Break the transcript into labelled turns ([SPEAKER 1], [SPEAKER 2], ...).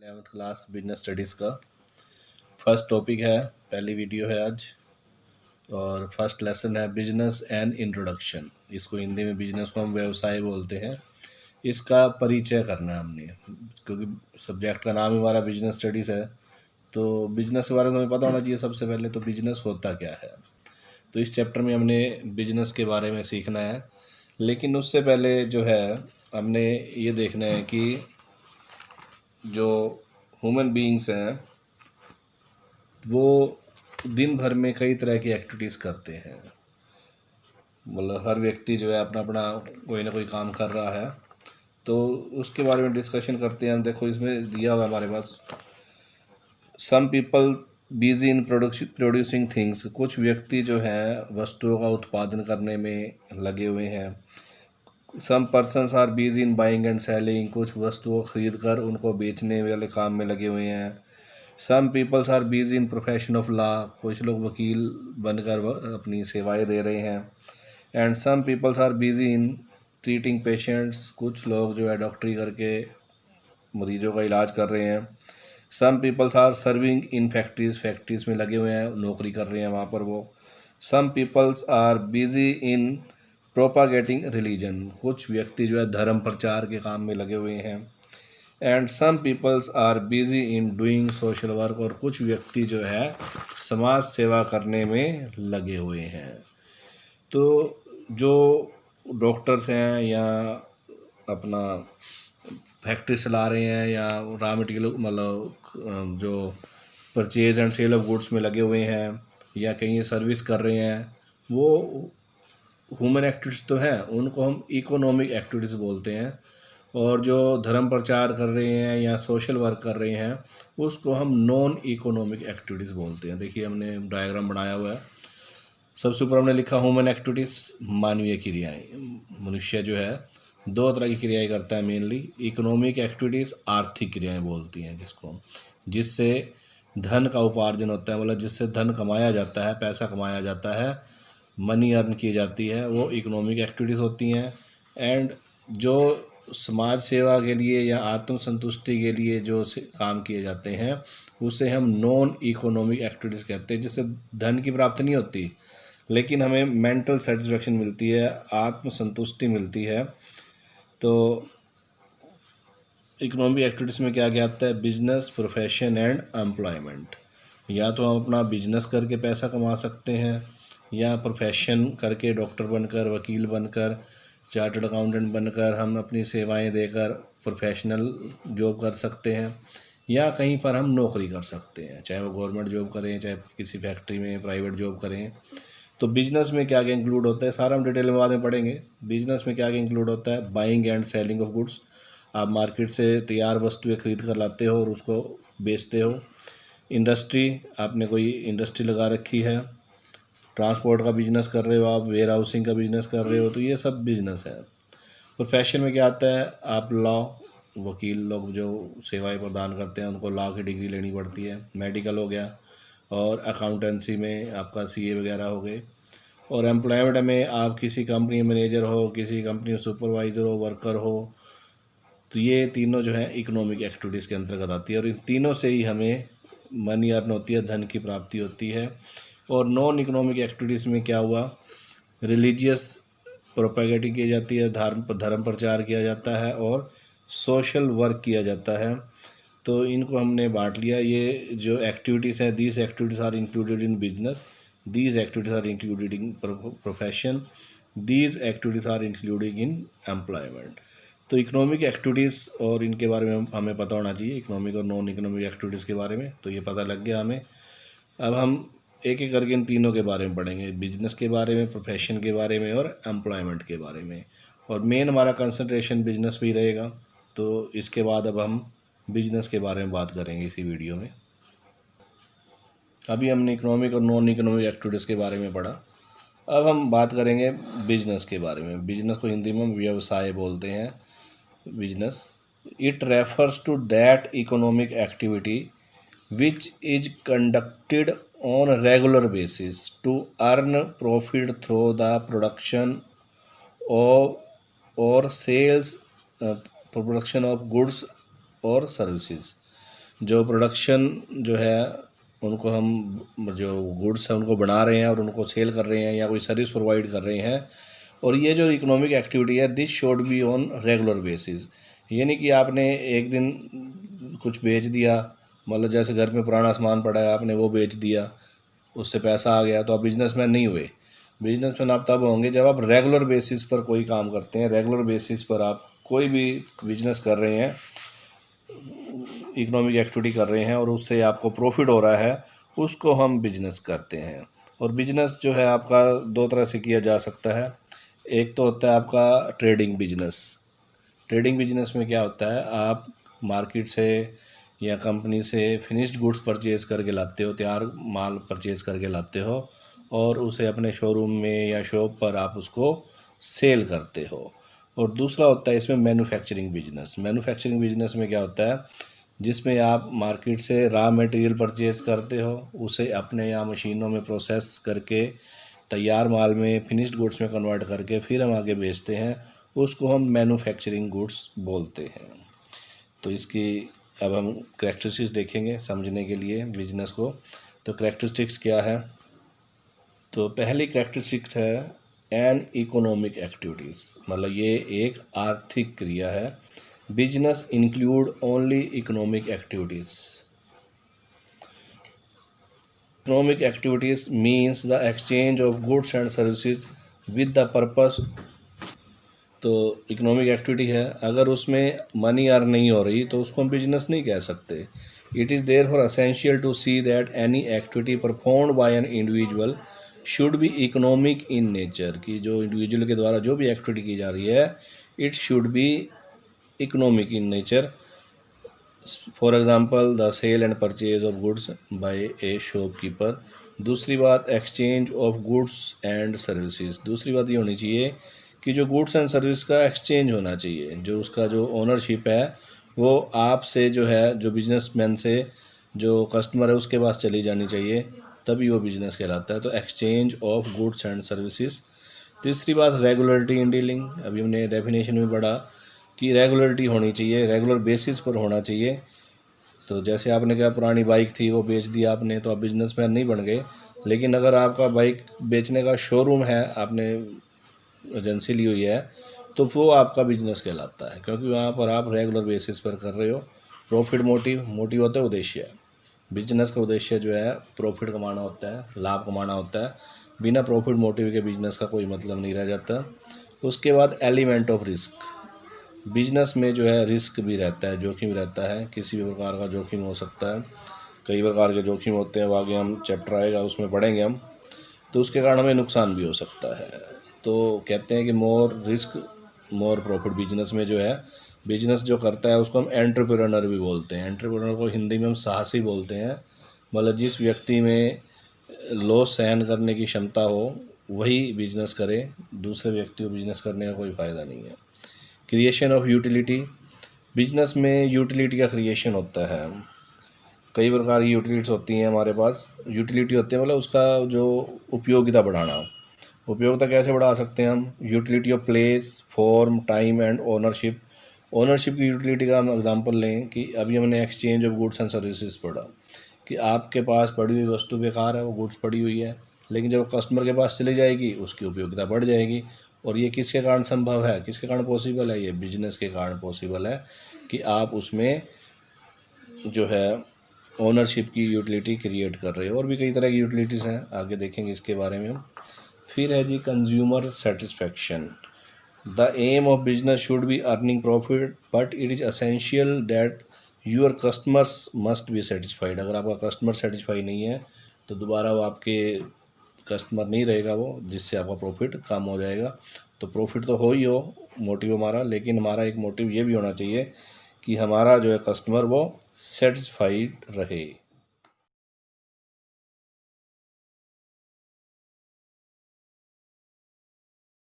[SPEAKER 1] 11th class business studies का first topic है, पहली वीडियो है आज। और फर्स्ट लेसन है बिजनेस एंड इंट्रोडक्शन। इसको हिंदी में बिजनेस को हम व्यवसाय बोलते हैं। इसका परिचय करना है हमने, क्योंकि सब्जेक्ट का नाम ही हमारा बिजनेस स्टडीज़ है। तो बिजनेस के बारे में हमें पता होना चाहिए सबसे पहले, तो बिजनेस होता क्या है। तो इस चैप्टर में हमने बिजनेस के बारे में सीखना है, लेकिन उससे पहले जो है हमने ये देखना है कि जो ह्यूमन बीइंग्स हैं वो दिन भर में कई तरह की एक्टिविटीज़ करते हैं। मतलब हर व्यक्ति जो है अपना अपना कोई ना कोई काम कर रहा है, तो उसके बारे में डिस्कशन करते हैं हम। देखो इसमें दिया हुआ है हमारे पास, some people busy in producing things. कुछ व्यक्ति जो हैं वस्तुओं का उत्पादन करने में लगे हुए हैं। Some persons are busy in buying and selling. कुछ वस्तुओं को खरीद कर उनको बेचने वाले काम में लगे हुए हैं। Some peoples are busy in profession of law. कुछ लोग वकील बनकर अपनी सेवाएं दे रहे हैं। And some peoples are busy in treating patients. कुछ लोग जो है डॉक्टरी करके मरीजों का इलाज कर रहे हैं। Some peoples are serving in factories. Factories में लगे हुए हैं, नौकरी कर रहे हैं वहाँ पर वो। Some peoples are busy in propagating religion. कुछ व्यक्ति जो है धर्म प्रचार के काम में लगे हुए हैं। And some peoples are busy in doing social work. और कुछ व्यक्ति जो है समाज सेवा करने में लगे हुए हैं। तो जो डॉक्टर्स हैं या अपना फैक्ट्री चला रहे हैं या रॉ मटेरियल मतलब जो purchase and sale of goods में लगे हुए हैं या कहीं सर्विस कर रहे हैं, वो ह्यूमन एक्टिविटीज़ तो हैं, उनको हम इकोनॉमिक एक्टिविटीज़ बोलते हैं। और जो धर्म प्रचार कर रहे हैं या सोशल वर्क कर रहे हैं उसको हम नॉन इकोनॉमिक एक्टिविटीज़ बोलते हैं। देखिए हमने डायग्राम बनाया हुआ है। सबसे ऊपर हमने लिखा ह्यूमन एक्टिविटीज़, मानवीय क्रियाएं। मनुष्य जो है दो तरह की क्रियाएं करता है मेनली। इकोनॉमिक एक्टिविटीज़ आर्थिक क्रियाएं बोलती हैं जिसको हम, जिससे धन का उपार्जन होता है, मतलब जिससे धन कमाया जाता है, पैसा कमाया जाता है, मनी अर्न की जाती है, वो इकोनॉमिक एक्टिविटीज़ होती हैं। एंड जो समाज सेवा के लिए या आत्म संतुष्टि के लिए जो काम किए जाते हैं उसे हम नॉन इकोनॉमिक एक्टिविटीज़ कहते हैं, जिससे धन की प्राप्ति नहीं होती लेकिन हमें मेंटल सेटिस्फेक्शन मिलती है, आत्म संतुष्टि मिलती है। तो इकोनॉमिक एक्टिविटीज़ में क्या क्या आता है? Business, profession and employment. या तो हम अपना बिजनेस करके पैसा कमा सकते हैं, या प्रोफेशन करके डॉक्टर बनकर, वकील बनकर, चार्टर्ड अकाउंटेंट बनकर हम अपनी सेवाएं देकर प्रोफेशनल जॉब कर सकते हैं, या कहीं पर हम नौकरी कर सकते हैं, चाहे वो गवर्नमेंट जॉब करें, चाहे किसी फैक्ट्री में प्राइवेट जॉब करें। तो बिजनेस में क्या क्या इंक्लूड होता है सारा हम डिटेल में बाद में पढ़ेंगे। बिजनेस में क्या क्या इंक्लूड होता है? Buying and selling of goods. आप मार्केट से तैयार वस्तुएं खरीद कर लाते हो और उसको बेचते हो। इंडस्ट्री, आपने कोई इंडस्ट्री लगा रखी है। ट्रांसपोर्ट का बिजनेस कर रहे हो आप, वेयर हाउसिंग का बिजनेस कर रहे हो, तो ये सब बिजनेस है। प्रोफेशन में क्या आता है? आप लॉ, वकील लोग जो सेवाएं प्रदान करते हैं उनको लॉ की डिग्री लेनी पड़ती है। मेडिकल हो गया, और अकाउंटेंसी में आपका सीए वगैरह हो गए। और एम्प्लॉयमेंट में आप किसी कंपनी में मैनेजर हो, किसी कंपनी में सुपरवाइज़र हो, वर्कर हो। तो ये तीनों जो है इकोनॉमिक एक्टिविटीज़ के अंतर्गत आती है, और इन तीनों से ही हमें मनी अर्न होती है, धन की प्राप्ति होती है। और नॉन इकोनॉमिक एक्टिविटीज़ में क्या हुआ? रिलीजियस प्रोपेगेटिंग की जाती है, धर्म प्रचार किया जाता है, और सोशल वर्क किया जाता है। तो इनको हमने बांट लिया। ये जो एक्टिविटीज़ हैं, these activities are included in business, these activities are included in profession, these activities are included in employment. तो इकोनॉमिक एक्टिविटीज़ और इनके बारे में हमें पता होना चाहिए, इकोनॉमिक और नॉन इकोनॉमिक एक्टिविटीज़ के बारे में। तो ये पता लग गया हमें। अब हम एक एक करके इन तीनों के बारे में पढ़ेंगे, बिजनेस के बारे में, प्रोफेशन के बारे में और एम्प्लॉयमेंट के बारे में। और मेन हमारा कंसंट्रेशन बिजनेस पे ही रहेगा। तो इसके बाद अब हम बिजनेस के बारे में बात करेंगे इसी वीडियो में। अभी हमने इकोनॉमिक और नॉन इकोनॉमिक एक्टिविटीज़ के बारे में पढ़ा। अब हम बात करेंगे बिजनेस के बारे में। बिजनेस को हिंदी में हम व्यवसाय बोलते हैं। Business, it refers to that economic activity which is conducted on a regular basis to earn profit through the production of or sales production of goods or services। जो प्रोडक्शन जो है उनको हम जो गुड्स हैं उनको बना रहे हैं और उनको सेल कर रहे हैं या कोई सर्विस प्रोवाइड कर रहे हैं। और ये जो इकोनॉमिक एक्टिविटी है this should be on regular basis. ये नहीं कि आपने एक दिन कुछ बेच दिया, मतलब जैसे घर में पुराना सामान पड़ा है आपने वो बेच दिया, उससे पैसा आ गया तो आप बिजनेसमैन नहीं हुए। बिजनेसमैन आप तब होंगे जब आप रेगुलर बेसिस पर कोई काम करते हैं, रेगुलर बेसिस पर आप कोई भी बिजनेस कर रहे हैं, इकोनॉमिक एक्टिविटी कर रहे हैं और उससे आपको प्रॉफिट हो रहा है, उसको हम बिजनेस करते हैं। और बिजनेस जो है आपका दो तरह से किया जा सकता है। एक तो होता है आपका ट्रेडिंग बिजनेस। ट्रेडिंग बिजनेस में क्या होता है, आप मार्केट से या कंपनी से फिनिश्ड गुड्स परचेज़ करके लाते हो, तैयार माल परचेज़ करके लाते हो और उसे अपने शोरूम में या शॉप पर आप उसको सेल करते हो। और दूसरा होता है इसमें मैन्युफैक्चरिंग बिजनेस। मैन्युफैक्चरिंग बिजनेस में क्या होता है, जिसमें आप मार्केट से रॉ मटेरियल परचेज़ करते हो, उसे अपने यहाँ मशीनों में प्रोसेस करके तैयार माल में फिनिश्ड गुड्स में कन्वर्ट करके फिर हम आगे बेचते हैं, उसको हम मैन्युफैक्चरिंग गुड्स बोलते हैं। तो इसकी अब हम करैक्टरिस्टिक्स देखेंगे समझने के लिए बिजनेस को। तो करैक्टरिस्टिक्स क्या है, तो पहली करैक्टरिस्टिक्स है एन इकोनॉमिक एक्टिविटीज़, मतलब ये एक आर्थिक क्रिया है। Business include only economic activities. Economic activities means the exchange of goods and services with the purpose। तो इकोनॉमिक एक्टिविटी है, अगर उसमें मनी अर्न नहीं हो रही तो उसको हम बिजनेस नहीं कह सकते। It is therefore essential to see that any activity performed by an individual should be economic in nature, कि जो इंडिविजुअल के द्वारा जो भी एक्टिविटी की जा रही है it should be economic in nature. For example the sale and purchase of goods by a shopkeeper. दूसरी बात exchange of goods and services. दूसरी बात ये होनी चाहिए कि जो गुड्स एंड सर्विस का एक्सचेंज होना चाहिए, जो उसका जो ओनरशिप है वो आपसे जो है, जो बिजनेसमैन से जो कस्टमर है उसके पास चली जानी चाहिए, तभी वो बिजनेस कहलाता है। तो exchange of goods and services. तीसरी बात रेगुलरिटी इन डीलिंग। अभी हमने डेफिनेशन में पढ़ा कि रेगुलरिटी होनी चाहिए, रेगुलर बेसिस पर होना चाहिए। तो जैसे आपने कहा पुरानी बाइक थी वो बेच दिया आपने, तो आप बिजनेसमैन नहीं बन गए। लेकिन अगर आपका बाइक बेचने का शोरूम है, आपने एजेंसी ली हुई है, तो वो आपका बिजनेस कहलाता है, क्योंकि वहाँ पर आप रेगुलर बेसिस पर कर रहे हो। प्रॉफिट मोटिव होता है उद्देश्य। बिजनेस का उद्देश्य जो है प्रॉफिट कमाना होता है, लाभ कमाना होता है। बिना प्रॉफिट मोटिव के बिजनेस का कोई मतलब नहीं रह जाता। उसके बाद एलिमेंट ऑफ रिस्क। बिजनेस में जो है रिस्क भी रहता है, जोखिम रहता है, किसी भी प्रकार का जोखिम हो सकता है। कई प्रकार के जोखिम होते हैं, वो आगे हम चैप्टर आएगा उसमें पढ़ेंगे हम। तो उसके कारण हमें नुकसान भी हो सकता है। तो कहते हैं कि more risk more profit. Business में जो है, बिजनेस जो करता है उसको हम एंटरप्रेन्योर भी बोलते हैं। एंटरप्रेन्योर को हिंदी में हम साहसी बोलते हैं। मतलब जिस व्यक्ति में लॉस सहन करने की क्षमता हो वही बिजनेस करे, दूसरे व्यक्ति को बिजनेस करने का कोई फ़ायदा नहीं है। Creation of utility. बिजनेस में यूटिलिटी का क्रिएशन होता है। कई प्रकार की यूटिलिटीज़ होती हैं हमारे पास। यूटिलिटी होती है मतलब उसका जो उपयोगिता बढ़ाना। उपयोगिता कैसे बढ़ा सकते हैं हम, utility of place, form, time and ownership. Ownership की यूटिलिटी का हम एग्जांपल लें कि अभी हमने exchange of goods and services पढ़ा कि आपके पास पड़ी हुई वस्तु बेकार है, वो गुड्स पड़ी हुई है, लेकिन जब कस्टमर के पास चली जाएगी उसकी उपयोगिता बढ़ जाएगी। और ये किसके कारण संभव है, किसके कारण पॉसिबल है, ये बिजनेस के कारण पॉसिबल है कि आप उसमें जो है ओनरशिप की यूटिलिटी क्रिएट कर रहे हो। और भी कई तरह की यूटिलिटीज़ हैं, आगे देखेंगे इसके बारे में हम। फिर है जी consumer satisfaction. The aim of business should be earning profit but it is essential that your customers must be satisfied. अगर आपका कस्टमर सेटिस्फाई नहीं है तो दोबारा वो आपके कस्टमर नहीं रहेगा वो, जिससे आपका प्रॉफिट कम हो जाएगा। तो प्रॉफिट तो हो ही हो मोटिव हमारा, लेकिन हमारा एक मोटिव ये भी होना चाहिए कि हमारा जो है कस्टमर वो सेटिस्फाइड रहे।